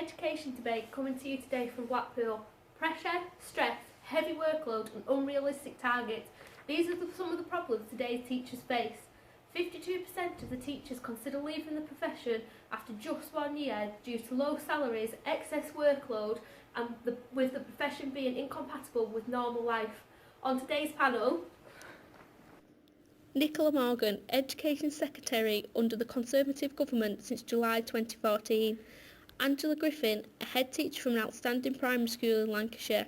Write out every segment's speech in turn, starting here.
education debate coming to you today from Blackpool. Pressure, stress, heavy workload and unrealistic targets. These are some of the problems today's teachers face. 52% of the teachers consider leaving the profession after just 1 year due to low salaries, excess workload and with the profession being incompatible with normal life. On today's panel, Nicola Morgan, Education Secretary under the Conservative Government since July 2014. Angela Griffin, a head teacher from an outstanding primary school in Lancashire.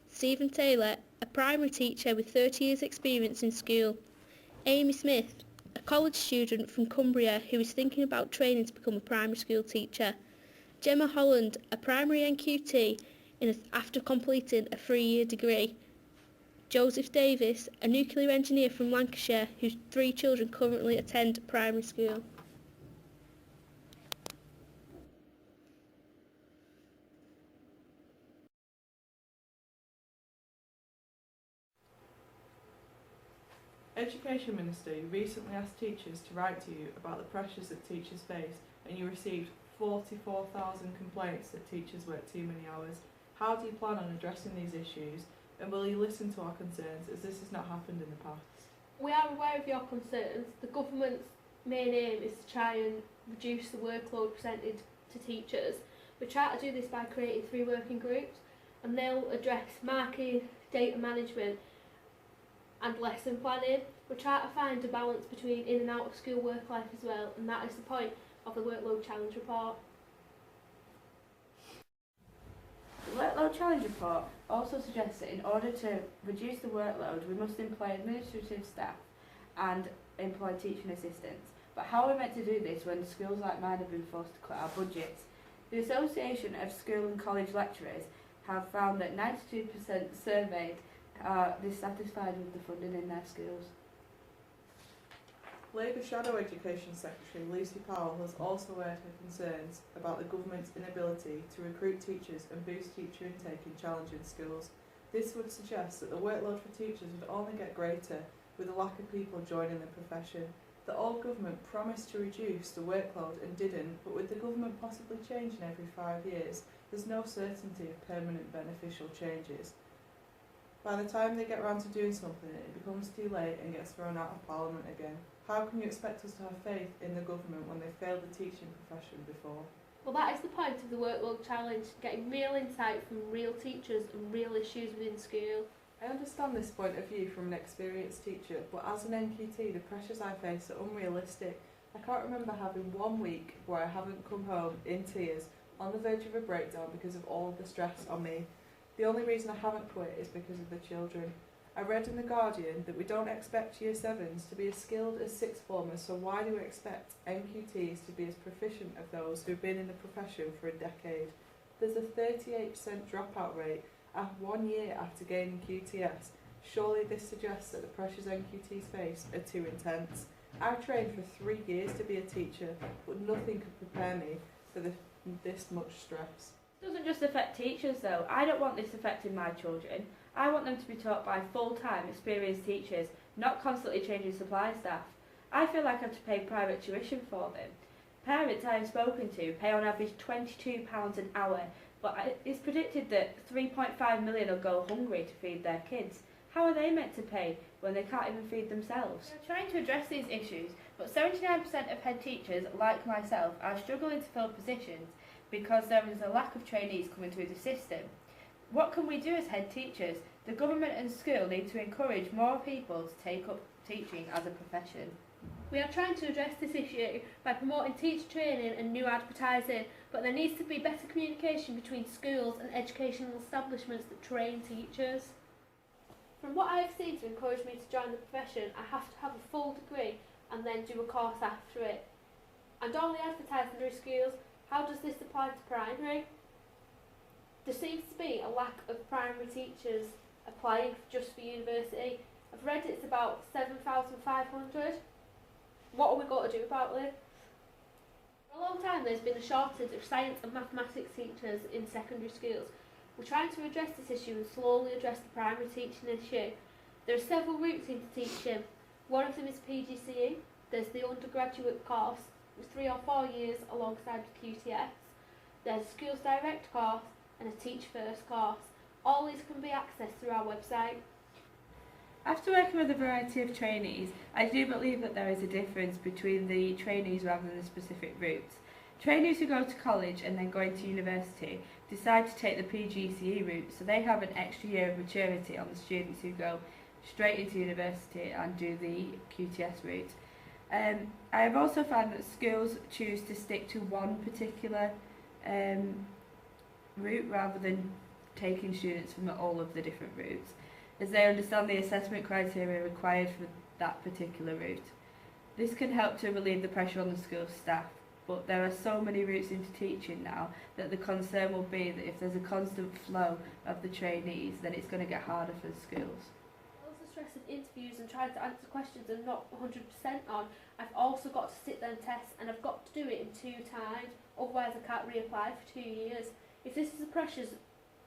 Stephen Taylor, a primary teacher with 30 years experience in school. Amy Smith, a college student from Cumbria who is thinking about training to become a primary school teacher. Gemma Holland, a primary NQT after completing a 3-year degree. Joseph Davis, a nuclear engineer from Lancashire whose 3 children currently attend primary school. Education Minister, you recently asked teachers to write to you about the pressures that teachers face, and you received 44,000 complaints that teachers work too many hours. How do you plan on addressing these issues, and will you listen to our concerns, as this has not happened in the past? We are aware of your concerns. The government's main aim is to try and reduce the workload presented to teachers. We try to do this by creating 3 working groups, and they'll address marking, data management and lesson planning. We try to find a balance between in and out of school work life as well, and that is the point of the Workload Challenge report. The Workload Challenge report also suggests that in order to reduce the workload, we must employ administrative staff and employ teaching assistants. But how are we meant to do this when schools like mine have been forced to cut our budgets? The Association of School and College Lecturers have found that 92% surveyed are dissatisfied with the funding in their schools. Labour Shadow Education Secretary Lucy Powell has also aired her concerns about the government's inability to recruit teachers and boost teacher intake in challenging schools. This would suggest that the workload for teachers would only get greater with a lack of people joining the profession. The old government promised to reduce the workload and didn't, but with the government possibly changing every 5 years, there's no certainty of permanent beneficial changes. By the time they get around to doing something, it becomes too late and gets thrown out of Parliament again. How can you expect us to have faith in the government when they failed the teaching profession before? Well, that is the point of the Workload Challenge, getting real insight from real teachers and real issues within school. I understand this point of view from an experienced teacher, but as an NQT, the pressures I face are unrealistic. I can't remember having 1 week where I haven't come home in tears, on the verge of a breakdown because of all the stress on me. The only reason I haven't quit is because of the children. I read in The Guardian that we don't expect Year 7s to be as skilled as 6th formers, so why do we expect NQTs to be as proficient as those who've been in the profession for a decade? There's a 38% dropout rate at 1 year after gaining QTS. Surely this suggests that the pressures NQTs face are too intense. I trained for 3 years to be a teacher, but nothing could prepare me for this much stress. It doesn't just affect teachers though. I don't want this affecting my children. I want them to be taught by full-time experienced teachers, not constantly changing supply staff. I feel like I have to pay private tuition for them. Parents I have spoken to pay on average £22 an hour, but it's predicted that 3.5 million will go hungry to feed their kids. How are they meant to pay when they can't even feed themselves? We are trying to address these issues, but 79% of head teachers, like myself, are struggling to fill positions because there is a lack of trainees coming through the system. What can we do as head teachers? The government and school need to encourage more people to take up teaching as a profession. We are trying to address this issue by promoting teacher training and new advertising, but there needs to be better communication between schools and educational establishments that train teachers. From what I have seen to encourage me to join the profession, I have to have a full degree and then do a course after it. And only advertising through schools. How does this apply to primary? There seems to be a lack of primary teachers applying just for university. I've read it's about 7,500. What are we going to do about it? For a long time there's been a shortage of science and mathematics teachers in secondary schools. We're trying to address this issue and slowly address the primary teaching issue. There are several routes into teaching. One of them is PGCE. There's the undergraduate course with 3 or 4 years alongside the QTS. There's a Schools Direct course and a Teach First course. All these can be accessed through our website. After working with a variety of trainees, I do believe that there is a difference between the trainees rather than the specific routes. Trainees who go to college and then go into university decide to take the PGCE route, so they have an extra year of maturity on the students who go straight into university and do the QTS route. I have also found that schools choose to stick to one particular route rather than taking students from all of the different routes, as they understand the assessment criteria required for that particular route. This can help to relieve the pressure on the school staff, but there are so many routes into teaching now that the concern will be that if there's a constant flow of the trainees, then it's going to get harder for the schools. The stress of interviews and trying to answer questions I'm not 100% on, I've also got to sit them tests, and I've got to do it in 2 times, otherwise I can't reapply for 2 years. If this is the pressures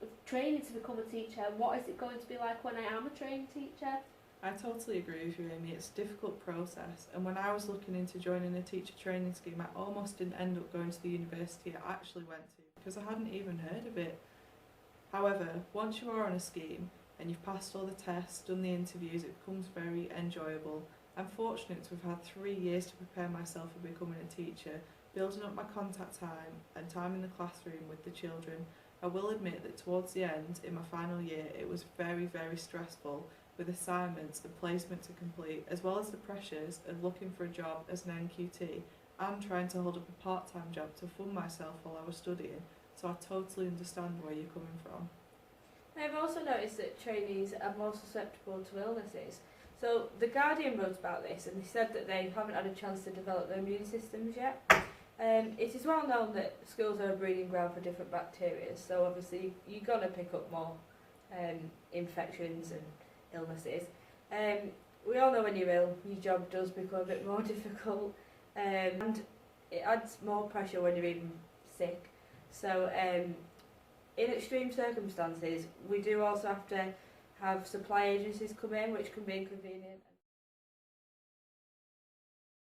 of training to become a teacher, what is it going to be like when I am a trained teacher? I totally agree with you, Amy. It's a difficult process, and when I was looking into joining a teacher training scheme, I almost didn't end up going to the university I actually went to because I hadn't even heard of it. However, once you are on a scheme and you've passed all the tests, done the interviews, it becomes very enjoyable. I'm fortunate to have had 3 years to prepare myself for becoming a teacher, building up my contact time and time in the classroom with the children. I will admit that towards the end, in my final year, it was very, very stressful, with assignments and placement to complete, as well as the pressures of looking for a job as an NQT and trying to hold up a part-time job to fund myself while I was studying, so I totally understand where you're coming from. I've also noticed that trainees are more susceptible to illnesses. So The Guardian wrote about this, and they said that they haven't had a chance to develop their immune systems yet. It is well known that schools are a breeding ground for different bacteria, so obviously you're going to pick up more infections and illnesses. We all know when you're ill, your job does become a bit more difficult, and it adds more pressure when you're even sick. So in extreme circumstances, we do also have to have supply agencies come in, which can be inconvenient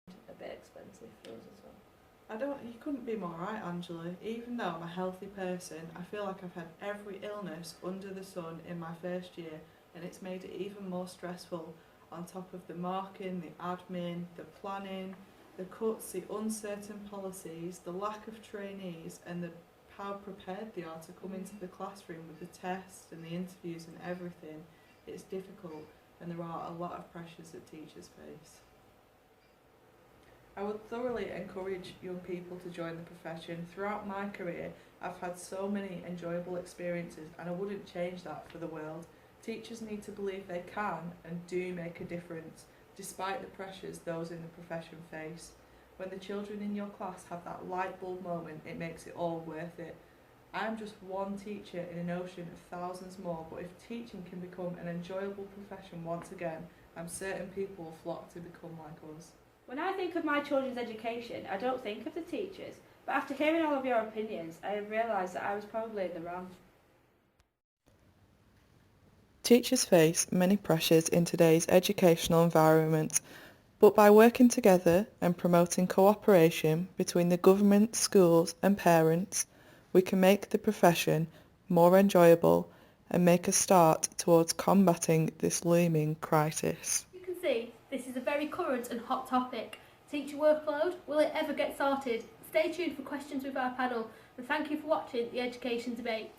and a bit expensive for us as well. You couldn't be more right, Angela. Even though I'm a healthy person, I feel like I've had every illness under the sun in my first year, and it's made it even more stressful on top of the marking, the admin, the planning, the cuts, the uncertain policies, the lack of trainees, and how prepared they are to come into the classroom with the tests and the interviews and everything. It's difficult, and there are a lot of pressures that teachers face. I would thoroughly encourage young people to join the profession. Throughout my career, I've had so many enjoyable experiences, and I wouldn't change that for the world. Teachers need to believe they can and do make a difference, despite the pressures those in the profession face. When the children in your class have that light bulb moment, it makes it all worth it. I'm just one teacher in an ocean of thousands more, but if teaching can become an enjoyable profession once again, I'm certain people will flock to become like us. When I think of my children's education, I don't think of the teachers, but after hearing all of your opinions, I have realised that I was probably in the wrong. Teachers face many pressures in today's educational environment, but by working together and promoting cooperation between the government, schools and parents, we can make the profession more enjoyable and make a start towards combating this looming crisis. You can see this is a very current and hot topic. Teacher workload, will it ever get sorted? Stay tuned for questions with our panel, and thank you for watching the Education Debate.